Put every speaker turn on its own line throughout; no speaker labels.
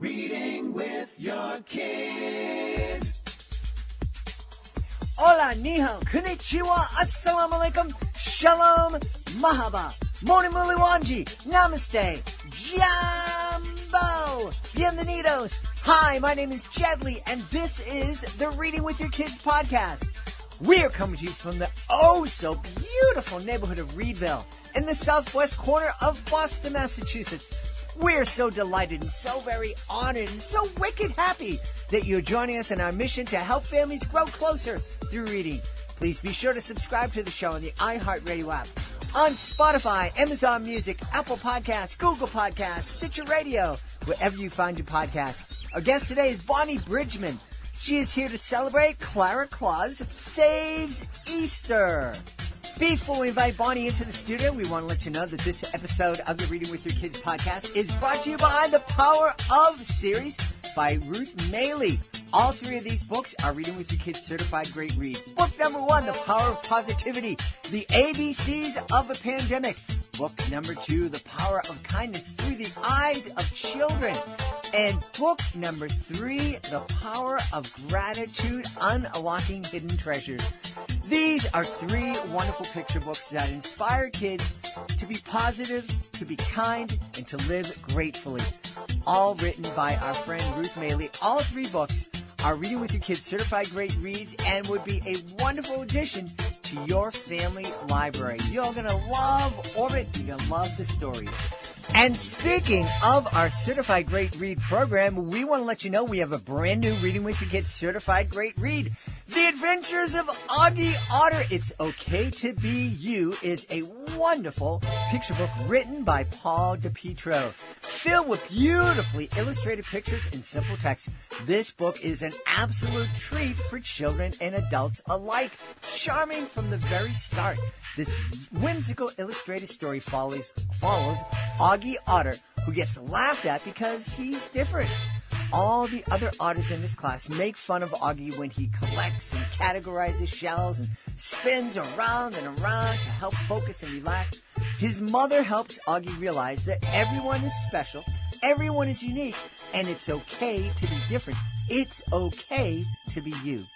Reading with your kids.
Hola, ni hao, konnichiwa, assalamu alaikum, shalom, mahaba, moni muliwanji, namaste, jambo, bienvenidos. Hi, my name is Jedley, and this is the Reading with Your Kids podcast. We're coming to you from the oh-so-beautiful neighborhood of Reedville in the southwest corner of Boston, Massachusetts. We're so delighted and so very honored and so wicked happy that you're joining us in our mission to help families grow closer through reading. Please be sure to subscribe to the show on the iHeartRadio app, on Spotify, Amazon Music, Apple Podcasts, Google Podcasts, Stitcher Radio, wherever you find your podcasts. Our guest today is Bonnie Bridgman. She is here to celebrate Clara Claus Saves Easter. Before we invite Bonnie into the studio, we want to let you know that this episode of the Reading with Your Kids podcast is brought to you by the Power of series by Ruth Maley. All three of these books are Reading with Your Kids Certified Great Read. Book number 1, The Power of Positivity, The ABCs of a Pandemic. Book number 2, The Power of Kindness Through the Eyes of Children. And book number 3, The Power of Gratitude, Unlocking Hidden Treasures. These are 3 wonderful picture books that inspire kids to be positive, to be kind, and to live gratefully. All written by our friend Ruth Maley. All 3 books are Reading with Your Kids Certified Great Reads and would be a wonderful addition to your family library. You're going to love Orbit. You're going to love the stories. And speaking of our Certified Great Read program, we want to let you know we have a brand new Reading with Your Kids Certified Great Read. The Adventures of Augie Otter, It's Okay to Be You, is a wonderful picture book written by Paul DePietro, filled with beautifully illustrated pictures and simple text. This book is an absolute treat for children and adults alike, charming from the very start. This whimsical illustrated story follows Augie Otter, who gets laughed at because he's different. All the other otters in this class make fun of Augie when he collects and categorizes shells and spins around and around to help focus and relax. His mother helps Augie realize that everyone is special, everyone is unique, and it's okay to be different. It's okay to be you.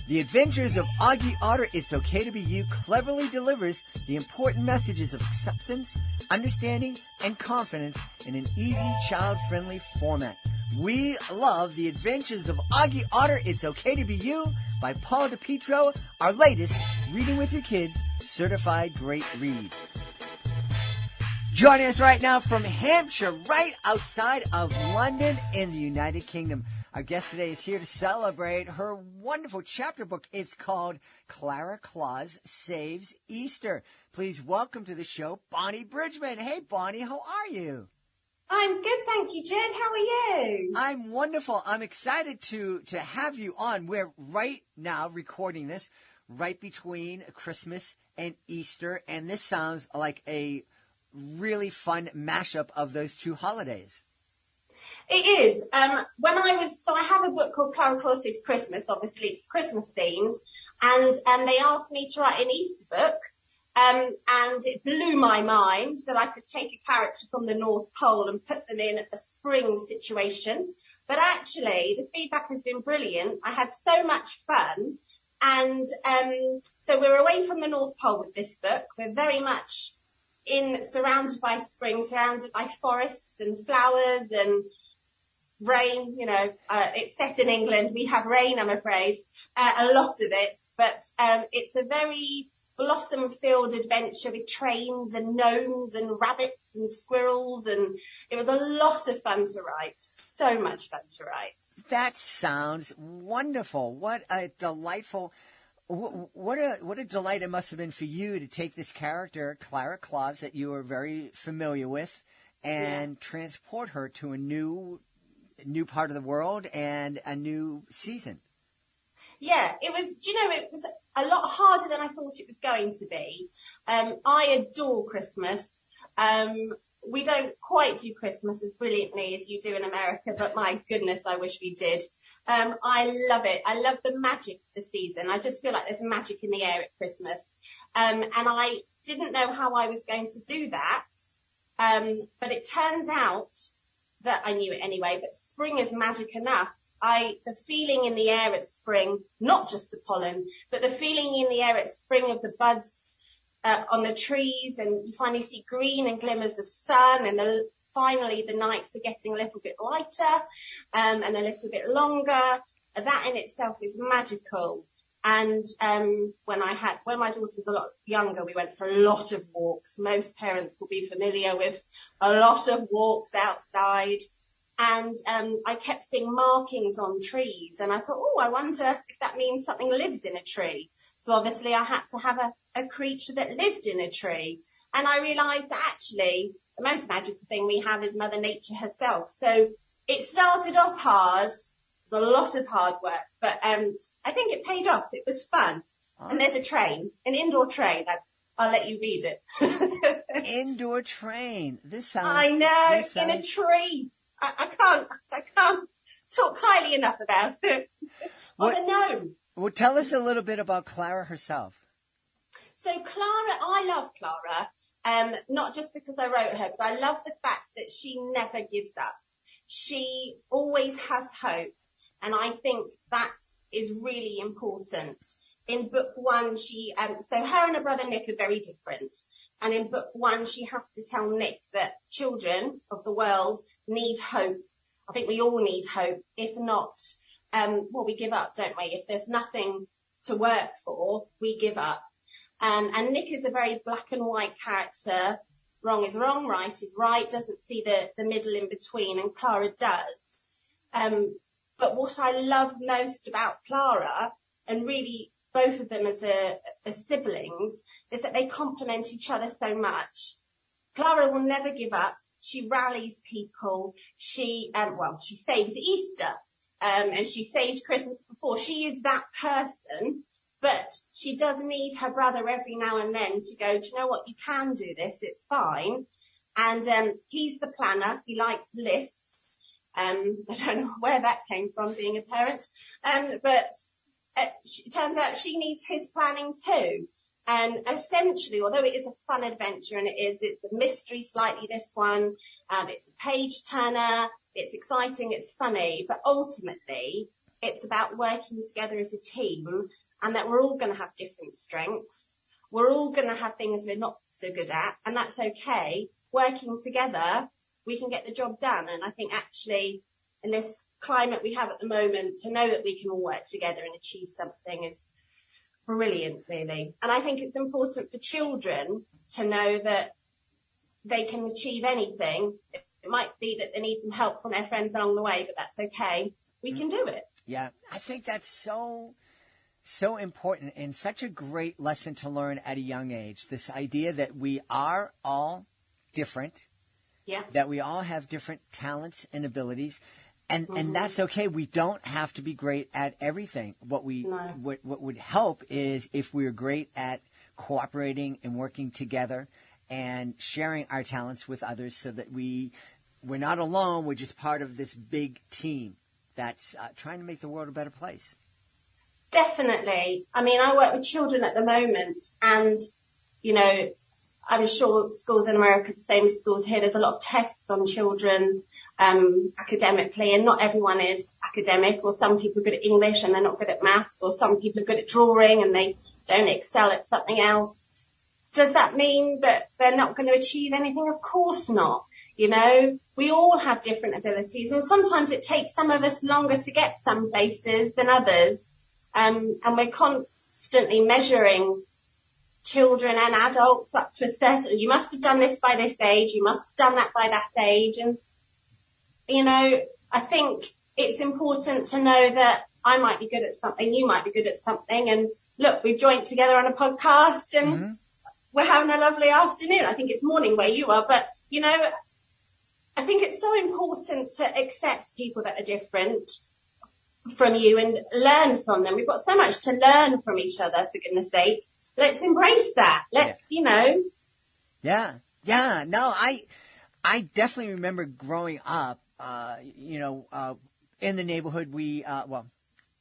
The Adventures of Augie Otter, It's Okay to Be You, cleverly delivers the important messages of acceptance, understanding, and confidence in an easy, child-friendly format. We love The Adventures of Augie Otter, It's Okay to Be You by Paul DePietro, our latest Reading with Your Kids Certified Great Read. Joining us right now from Hampshire, right outside of London in the United Kingdom. Our guest today is here to celebrate her wonderful chapter book. It's called Clara Claus Saves Easter. Please welcome to the show, Bonnie Bridgman. Hey, Bonnie, how are you?
I'm good, thank you, Jed. How are you?
I'm wonderful. I'm excited to have you on. We're right now recording this right between Christmas and Easter, and this sounds like a really fun mashup of those 2 holidays.
It is. I have a book called Clara Claus Saves Christmas. Obviously, it's Christmas themed, and they asked me to write an Easter book, and it blew my mind that I could take a character from the North Pole and put them in a spring situation. But actually, the feedback has been brilliant. I had so much fun, and so we're away from the North Pole with this book. We're very much surrounded by spring, surrounded by forests and flowers and rain. It's set in England. We have rain, I'm afraid, a lot of it, but it's a very blossom-filled adventure with trains and gnomes and rabbits and squirrels, and it was a lot of fun to write. So much fun to write.
That sounds wonderful. What a delightful... What a delight it must have been for you to take this character, Clara Claus, that you were very familiar with, and transport her to a new part of the world and a new season.
Yeah, it was a lot harder than I thought it was going to be. I adore Christmas. We don't quite do Christmas as brilliantly as you do in America, but my goodness, I wish we did. I love it. I love the magic of the season. I just feel like there's magic in the air at Christmas. And I didn't know how I was going to do that. But it turns out that I knew it anyway, but spring is magic enough. The feeling in the air at spring, not just the pollen, but the feeling in the air at spring of the buds on the trees, and you finally see green and glimmers of sun, and finally the nights are getting a little bit lighter and a little bit longer. That in itself is magical. And when my daughter was a lot younger, we went for a lot of walks. Most parents will be familiar with a lot of walks outside. And I kept seeing markings on trees, and I thought, oh, I wonder if that means something lives in a tree. So obviously I had to have a creature that lived in a tree. And I realised that actually the most magical thing we have is Mother Nature herself. So it started off hard. It was a lot of hard work, but I think it paid off. It was fun. Awesome. And there's a train, an indoor train. I'll let you read it.
Indoor train. This sounds...
I know, in a tree. I can't talk highly enough about it. On a gnome.
Well, tell us a little bit about Clara herself.
So I love Clara, not just because I wrote her, but I love the fact that she never gives up. She always has hope, and I think that is really important. In book one, so her and her brother Nick are very different. And in book one, she has to tell Nick that children of the world need hope. I think we all need hope. If not, we give up, don't we? If there's nothing to work for, we give up. And Nick is a very black and white character. Wrong is wrong, right is right, doesn't see the middle in between, and Clara does. But what I love most about Clara, and really both of them as siblings, is that they complement each other so much. Clara will never give up. She rallies people. She saves Easter, and she saved Christmas before. She is that person, but she does need her brother every now and then to go, do you know what, you can do this, it's fine. And he's the planner. He likes lists. I don't know where that came from, being a parent, but it turns out she needs his planning too. And essentially, although it is a fun adventure, and it's a mystery slightly, this one, it's a page turner, it's exciting, it's funny, but ultimately it's about working together as a team, and that we're all going to have different strengths. We're all going to have things we're not so good at, and that's okay. Working together, we can get the job done. And I think actually in this climate we have at the moment, to know that we can all work together and achieve something is brilliant, really. And I think it's important for children to know that they can achieve anything. It might be that they need some help from their friends along the way, but that's okay. We can do it.
Yeah, I think that's so important, and such a great lesson to learn at a young age. This idea that we are all different, that we all have different talents and abilities, and that's okay. We don't have to be great at everything. What would help is if we were great at cooperating and working together and sharing our talents with others, so that we're not alone. We're just part of this big team that's trying to make the world a better place.
Definitely. I mean, I work with children at the moment, and, you know, I'm sure schools in America, the same as schools here, there's a lot of tests on children academically, and not everyone is academic, or some people are good at English and they're not good at maths, or some people are good at drawing and they don't excel at something else. Does that mean that they're not going to achieve anything? Of course not. You know, we all have different abilities, and sometimes it takes some of us longer to get some places than others. And we're constantly measuring children and adults up to a certain, you must have done this by this age, you must have done that by that age. And, you know, I think it's important to know that I might be good at something, you might be good at something. And look, we've joined together on a podcast, and we're having a lovely afternoon. I think it's morning where you are, but, you know, I think it's so important to accept people that are different from you and learn from them. We've got so much to learn from each other, for goodness sakes. Let's embrace that. Let's, you know.
Yeah. No, I definitely remember growing up, in the neighborhood.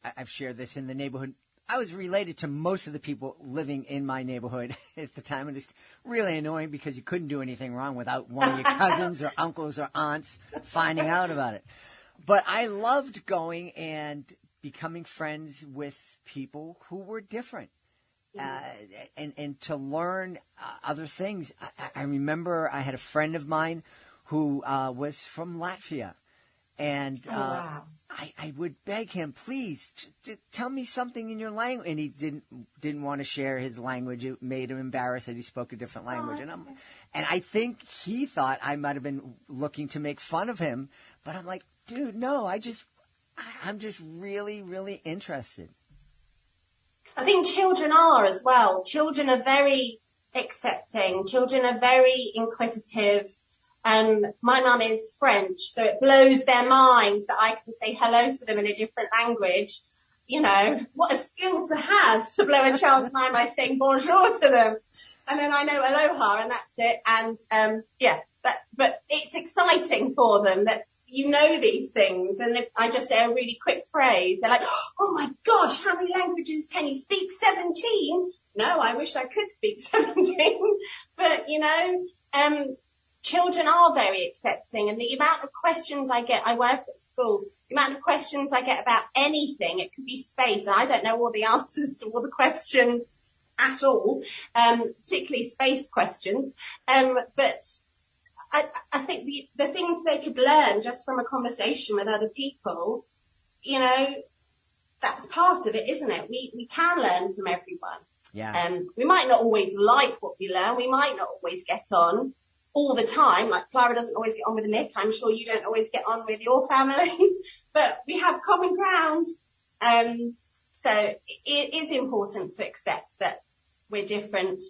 I've shared this in the neighborhood. I was related to most of the people living in my neighborhood at the time. It was really annoying because you couldn't do anything wrong without one of your cousins or uncles or aunts finding out about it. But I loved going and becoming friends with people who were different. And to learn other things. I remember I had a friend of mine who was from Latvia. And
wow.
I would beg him, please, tell me something in your language. And he didn't want to share his language. It made him embarrassed that he spoke a different language. And I think he thought I might have been looking to make fun of him. But I'm like, dude, no, I'm just really, really interested.
I think children are as well. Children are very accepting. Children are very inquisitive. My mum is French, so it blows their mind that I can say hello to them in a different language. You know, what a skill to have to blow a child's mind by saying bonjour to them. And then I know aloha and that's it. And, but it's exciting for them that you know these things. And if I just say a really quick phrase, they're like, oh my gosh, how many languages can you speak? 17? No, I wish I could speak 17. But, you know, children are very accepting, and the amount of questions I get, I work at school, the amount of questions I get about anything, it could be space, and I don't know all the answers to all the questions at all, particularly space questions, but I think the things they could learn just from a conversation with other people, you know, that's part of it, isn't it? We can learn from everyone.
Yeah.
We might not always like what we learn, we might not always get on all the time, like Clara doesn't always get on with Nick. I'm sure you don't always get on with your family, but we have common ground. So it is important to accept that we're different,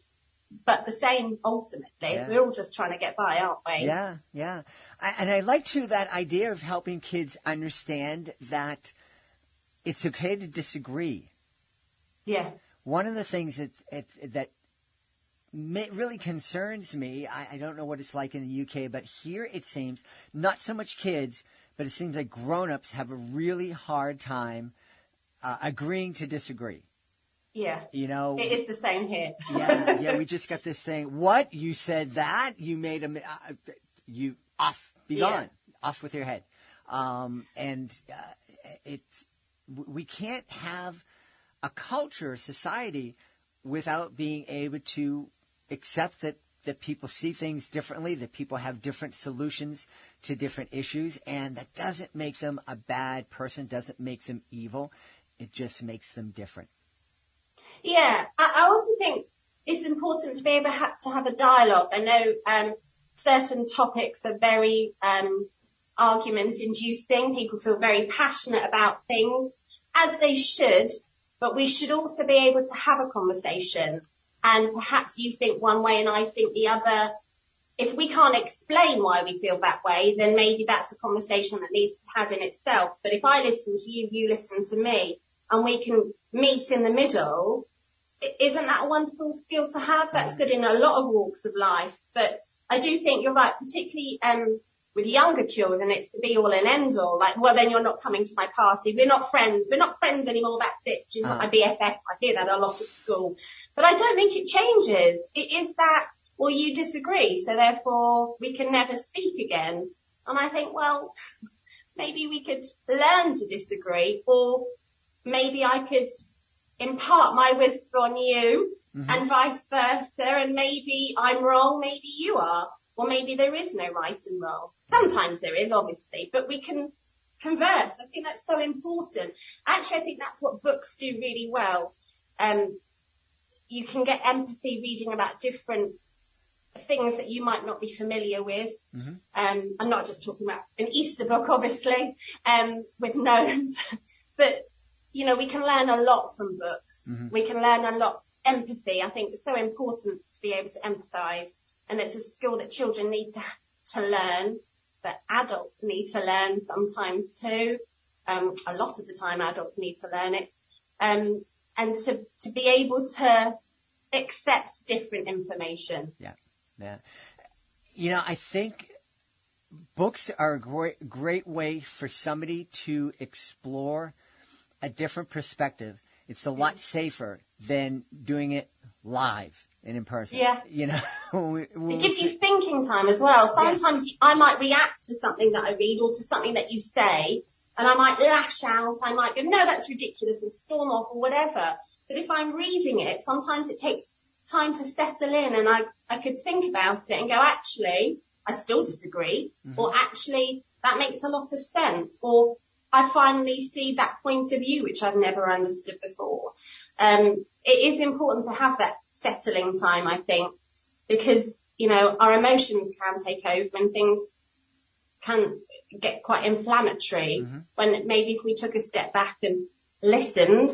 but the same ultimately. Yeah. We're all just trying to get by, aren't we?
Yeah, yeah. And I like too that idea of helping kids understand that it's okay to disagree.
Yeah.
One of the things that really concerns me, I don't know what it's like in the UK, but here it seems not so much kids, but it seems like grown-ups have a really hard time agreeing to disagree.
Yeah.
You know,
it is the same here.
yeah. We just got this thing. What? You said that? You made you off. Be gone. Off with your head. We can't have a culture, a society, without being able to accept that people see things differently, that people have different solutions to different issues, and that doesn't make them a bad person, doesn't make them evil. It just makes them different.
Yeah, I also think it's important to be able to have a dialogue. I know certain topics are very argument-inducing. People feel very passionate about things, as they should, but we should also be able to have a conversation. And perhaps you think one way and I think the other. If we can't explain why we feel that way, then maybe that's a conversation that needs to be had in itself. But if I listen to you, you listen to me, and we can meet in the middle, isn't that a wonderful skill to have? That's good in a lot of walks of life. But I do think you're right, particularly with younger children, it's the be all and end all. Like, well, then you're not coming to my party. We're not friends. We're not friends anymore. That's it. She's not my BFF. I hear that a lot at school. But I don't think it changes. It is that, well, you disagree, so therefore we can never speak again. And I think, well, maybe we could learn to disagree, or maybe I could impart my wisdom on you, and vice versa, and maybe I'm wrong, maybe you are, or maybe there is no right and wrong. Sometimes there is, obviously, but we can converse. I think that's so important. Actually, I think that's what books do really well. You can get empathy reading about different things that you might not be familiar with. I'm not just talking about an Easter book, obviously, with gnomes, but you know, we can learn a lot from books. We can learn a lot. Empathy, I think, is so important to be able to empathise, and it's a skill that children need to learn, but adults need to learn sometimes too. A lot of the time, adults need to learn it, and to be able to accept different information.
Yeah. You know, I think books are a great way for somebody to explore a different perspective It's a lot safer than doing it live and in person.
Yeah.
You know,
it gives you thinking time as well. Sometimes I might react to something that I read or to something that you say, and I might lash out. I might go, no, that's ridiculous, or storm off or whatever. But if I'm reading it, sometimes it takes time to settle in, and I could think about it and go, actually, I still disagree, or actually, that makes a lot of sense, or I finally see that point of view, which I've never understood before. It is important to have that settling time, I think, because, you know, our emotions can take over and things can get quite inflammatory when maybe if we took a step back and listened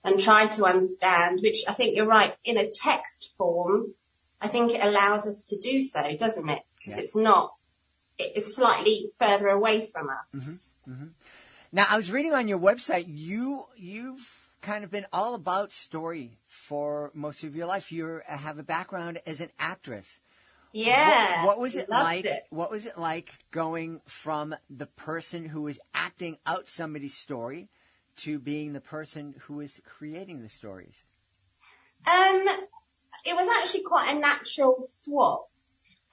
and tried to understand, which I think you're right, in a text form, I think it allows us to do so, doesn't it? Because it's slightly further away from us.
Now, I was reading on your website, you've kind of been all about story for most of your life. You have a background as an actress.
Yeah.
What was it like?
It.
What was it like going from the person who was acting out somebody's story to being the person who is creating the stories?
It was actually quite a natural swap.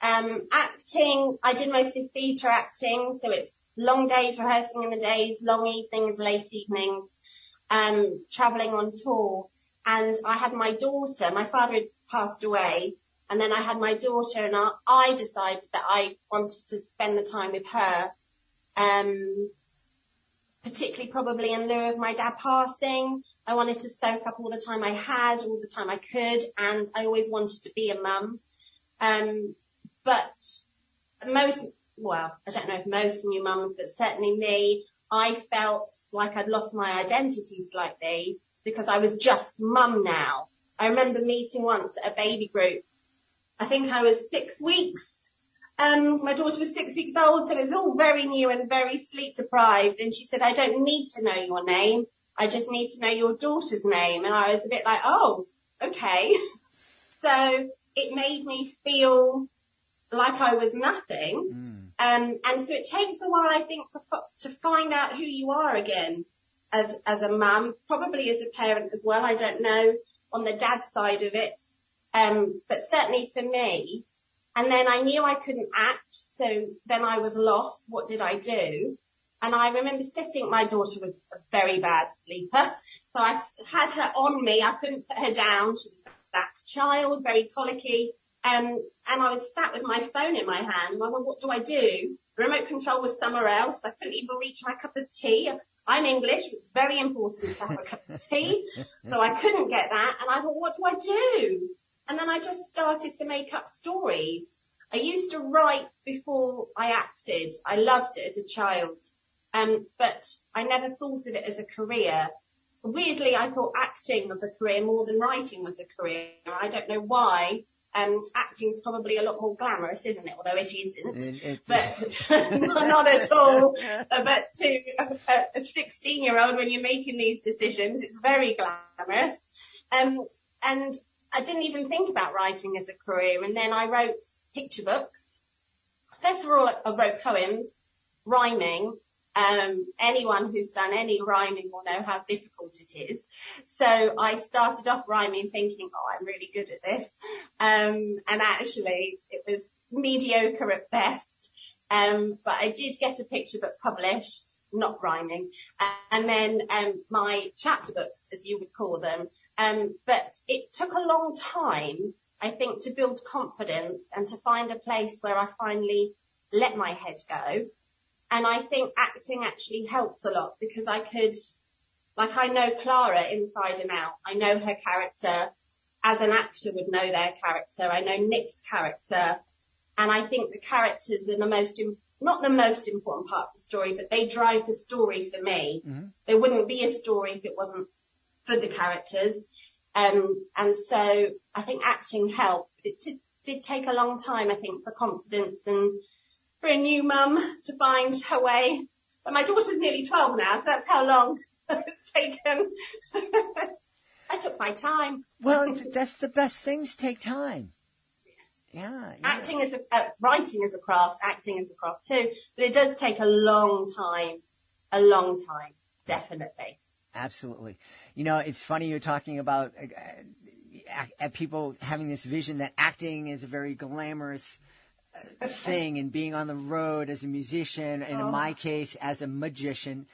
Acting, I did mostly theatre acting, so it's long days rehearsing in the days, long evenings, late evenings, travelling on tour. And I had my daughter, my father had passed away, and then I had my daughter, and I decided that I wanted to spend the time with her, particularly probably in lieu of my dad passing. I wanted to soak up all the time I had, all the time I could, and I always wanted to be a mum. But I don't know if most new mums, but certainly me, I felt like I'd lost my identity slightly because I was just mum now. I remember meeting once at a baby group. I think I was 6 weeks. My daughter was 6 weeks old, so it was all very new and very sleep deprived. And she said, I don't need to know your name. I just need to know your daughter's name. And I was a bit like, oh, okay. So it made me feel like I was nothing. And so it takes a while, I think, to find out who you are again as a mum, probably as a parent as well. I don't know on the dad side of it. But certainly for me. And then I knew I couldn't act. So then I was lost. What did I do? And I remember my daughter was a very bad sleeper. So I had her on me. I couldn't put her down. She was that child, very colicky. And I was sat with my phone in my hand, and I was like, what do I do? The remote control was somewhere else. I couldn't even reach my cup of tea. I'm English. It's very important to have a cup of tea. So I couldn't get that. And I thought, what do I do? And then I just started to make up stories. I used to write before I acted. I loved it as a child. But I never thought of it as a career. Weirdly, I thought acting was a career more than writing was a career. I don't know why. Acting's probably a lot more glamorous, isn't it? Although it isn't, but not at all. But to a 16-year-old, when you're making these decisions, it's very glamorous. And I didn't even think about writing as a career. And then I wrote picture books. First of all, I wrote poems, rhyming. Anyone who's done any rhyming will know how difficult it is. So I started off rhyming thinking, oh, I'm really good at this. And actually it was mediocre at best. But I did get a picture book published, not rhyming. And then, my chapter books, as you would call them. But it took a long time, I think, to build confidence and to find a place where I finally let my head go. And I think acting actually helped a lot because I could, like, I know Clara inside and out. I know her character as an actor would know their character. I know Nick's character. And I think the characters are not the most important part of the story, but they drive the story for me. Mm-hmm. There wouldn't be a story if it wasn't for the characters. And so I think acting helped. It did take a long time, I think, for confidence and for a new mum to find her way. But my daughter's nearly 12 now, so that's how long it's taken. I took my time.
Well, that's the best things take time. Yeah.
Acting is writing is a craft, acting is a craft too, but it does take a long time, definitely.
Absolutely. You know, it's funny you're talking about people having this vision that acting is a very glamorous thing, and being on the road as a musician, and in my case, as a magician.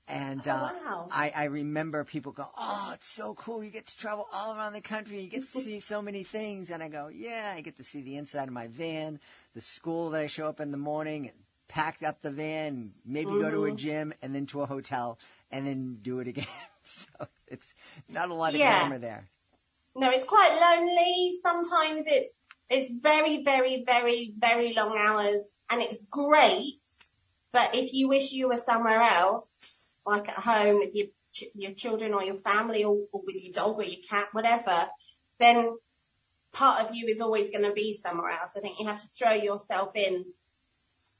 And
wow.
I remember people go, "Oh, it's so cool. You get to travel all around the country. You get to see so many things." And I go, "Yeah, I get to see the inside of my van, the school that I show up in the morning, and pack up the van, and maybe go to a gym, and then to a hotel, and then do it again." So it's not a lot of glamour there.
No, it's quite lonely. Sometimes it's very, very, very, very long hours, and it's great. But if you wish you were somewhere else, like at home with your children or your family, or with your dog or your cat, whatever, then part of you is always going to be somewhere else. I think you have to throw yourself in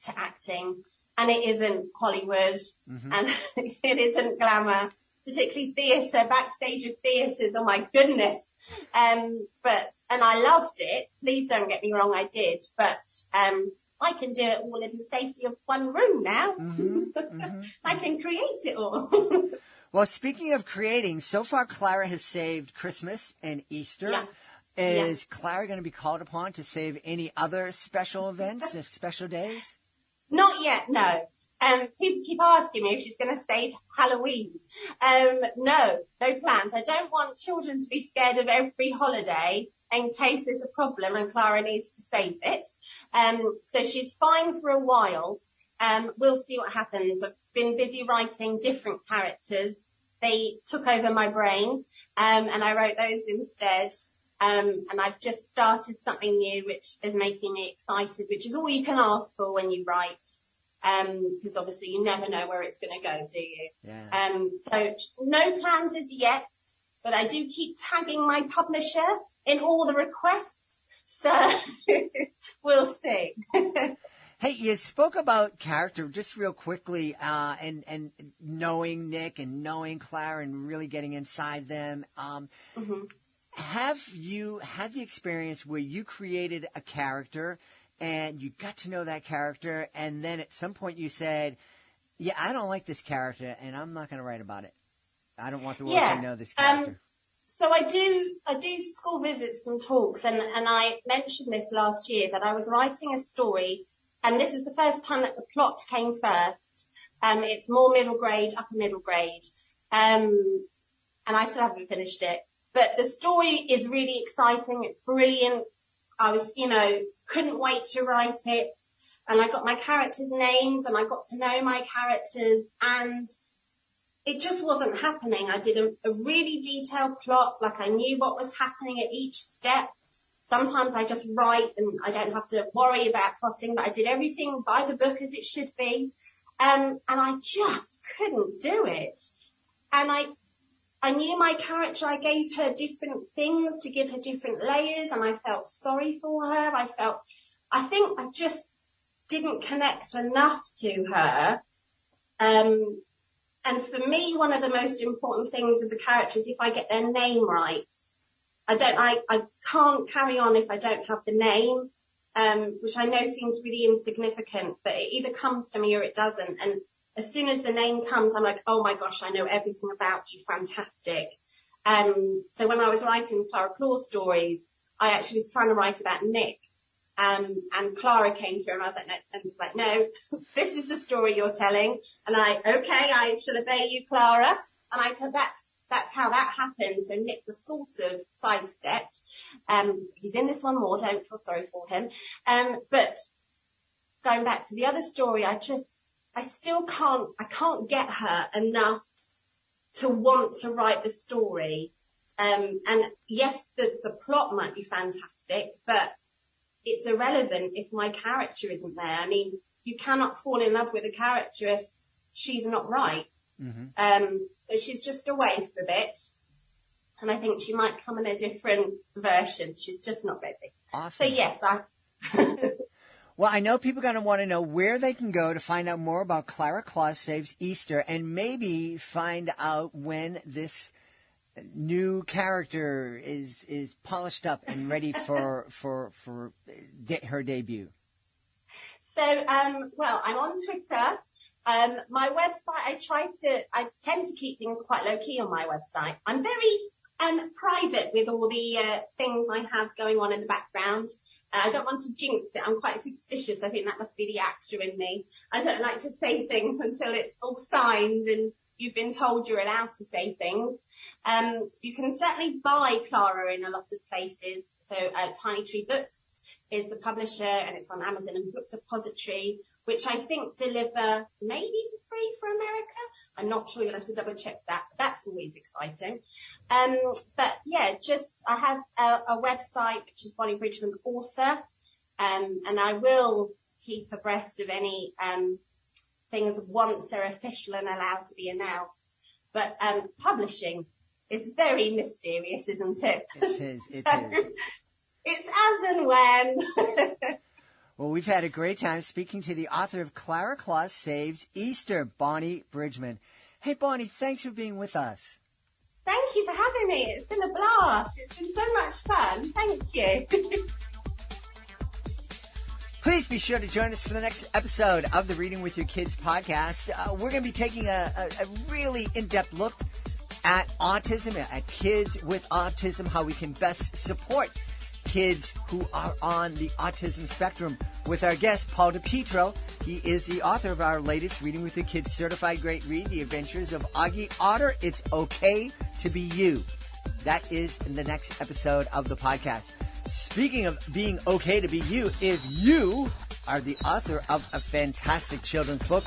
to acting, and it isn't Hollywood, and it isn't glamour, particularly theatre, backstage of theatres. Oh my goodness. And I loved it. Please don't get me wrong, I did, but I can do it all in the safety of one room now. I can create it all.
Well, speaking of creating, so far Clara has saved Christmas and Easter.
Yeah.
Is Clara going to be called upon to save any other special events, special days?
Not yet, no. People keep asking me if she's going to save Halloween. No plans. I don't want children to be scared of every holiday in case there's a problem and Clara needs to save it. So she's fine for a while. We'll see what happens. I've been busy writing different characters. They took over my brain, and I wrote those instead. And I've just started something new, which is making me excited, which is all you can ask for when you write. Because obviously you never know where it's going to go, do you?
Yeah.
So no plans as yet, but I do keep tagging my publisher in all the requests. So we'll see.
Hey, you spoke about character just real quickly, and knowing Nick and knowing Clara and really getting inside them. Have you had the experience where you created a character and you got to know that character, and then at some point you said, "Yeah, I don't like this character, and I'm not going to write about it. I don't want the world to know this character."
So I do school visits and talks, and I mentioned this last year that I was writing a story, and this is the first time that the plot came first. It's more middle grade, upper middle grade, and I still haven't finished it. But the story is really exciting. It's brilliant. I was, couldn't wait to write it. And I got my characters' names and I got to know my characters, and it just wasn't happening. I did a really detailed plot, like I knew what was happening at each step. Sometimes I just write and I don't have to worry about plotting, but I did everything by the book as it should be. And I just couldn't do it. And I knew my character. I gave her different things to give her different layers, and I felt sorry for her. I think I just didn't connect enough to her. And for me, one of the most important things of the characters, if I get their name right, I can't carry on if I don't have the name, which I know seems really insignificant, but it either comes to me or it doesn't. And as soon as the name comes, I'm like, oh my gosh, I know everything about you. Fantastic. So when I was writing Clara Claus stories, I actually was trying to write about Nick. And Clara came through and I was like, no, this is the story you're telling. And I shall obey you, Clara. And I said, that's how that happened. So Nick was sort of sidestepped. He's in this one more, don't feel sorry for him. But going back to the other story, I still can't get her enough to want to write the story. And yes, the plot might be fantastic, but it's irrelevant if my character isn't there. I mean, you cannot fall in love with a character if she's not right. So she's just away for a bit. And I think she might come in a different version. She's just not ready.
Awesome.
So yes,
Well, I know people are going to want to know where they can go to find out more about Clara Claus Saves Easter, and maybe find out when this new character is polished up and ready for her debut.
So, well, I'm on Twitter My website, I tend to keep things quite low key on my website. I'm very private with all the things I have going on in the background. I don't want to jinx it. I'm quite superstitious. I think that must be the actor in me. I don't like to say things until it's all signed and you've been told you're allowed to say things. You can certainly buy Clara in a lot of places. So Tiny Tree Books is the publisher, and it's on Amazon and Book Depository, which I think deliver maybe for free for America. I'm not sure, you'll have to double check that. But that's always exciting. But yeah, I have a website, which is Bonnie Bridgman Author. And I will keep abreast of any things once they're official and allowed to be announced. But publishing is very mysterious, isn't it?
It is. It is.
It's as and when.
Well, we've had a great time speaking to the author of Clara Claus Saves Easter, Bonnie Bridgman. Hey, Bonnie, thanks for being with us.
Thank you for having me. It's been a blast. It's been so much fun. Thank you.
Please be sure to join us for the next episode of the Reading with Your Kids podcast. We're going to be taking a really in-depth look at autism, at kids with autism, how we can best support kids who are on the autism spectrum with our guest, Paul DePietro. He is the author of our latest Reading with Your Kids certified great read, The Adventures of Augie Otter, It's Okay to Be You. That is in the next episode of the podcast. Speaking of being okay to be you, if you are the author of a fantastic children's book,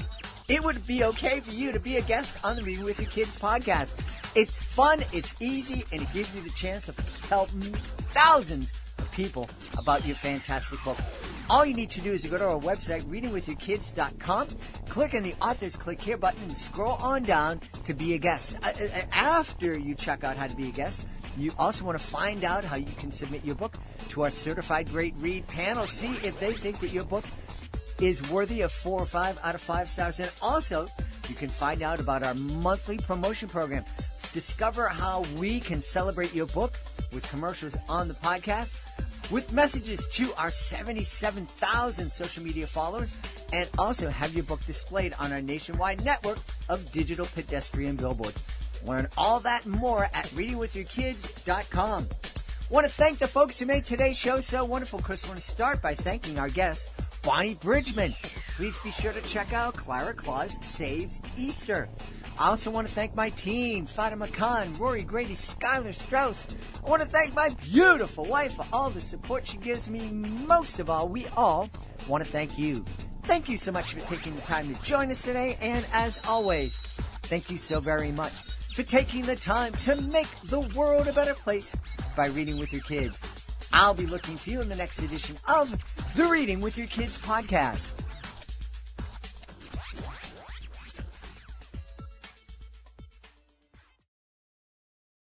it would be okay for you to be a guest on the Reading with Your Kids podcast. It's fun, it's easy, and it gives you the chance to help thousands of people about your fantastic book. All you need to do is to go to our website, readingwithyourkids.com, click on the Authors Click Here button, and scroll on down to be a guest. After you check out how to be a guest, you also want to find out how you can submit your book to our Certified Great Read panel. See if they think that your book is worthy of 4 or 5 out of 5 stars. And also, you can find out about our monthly promotion program. Discover how we can celebrate your book with commercials on the podcast, with messages to our 77,000 social media followers, and also have your book displayed on our nationwide network of digital pedestrian billboards. Learn all that and more at readingwithyourkids.com. Want to thank the folks who made today's show so wonderful. Of course, I want to start by thanking our guest, Bonnie Bridgman. Please be sure to check out Clara Claus Saves Easter. I also want to thank my team, Fatima Khan, Rory Grady, Skylar Strauss. I want to thank my beautiful wife for all the support she gives me. Most of all, we all want to thank you. Thank you so much for taking the time to join us today. And as always, thank you so very much for taking the time to make the world a better place by reading with your kids. I'll be looking for you in the next edition of the Reading with Your Kids podcast.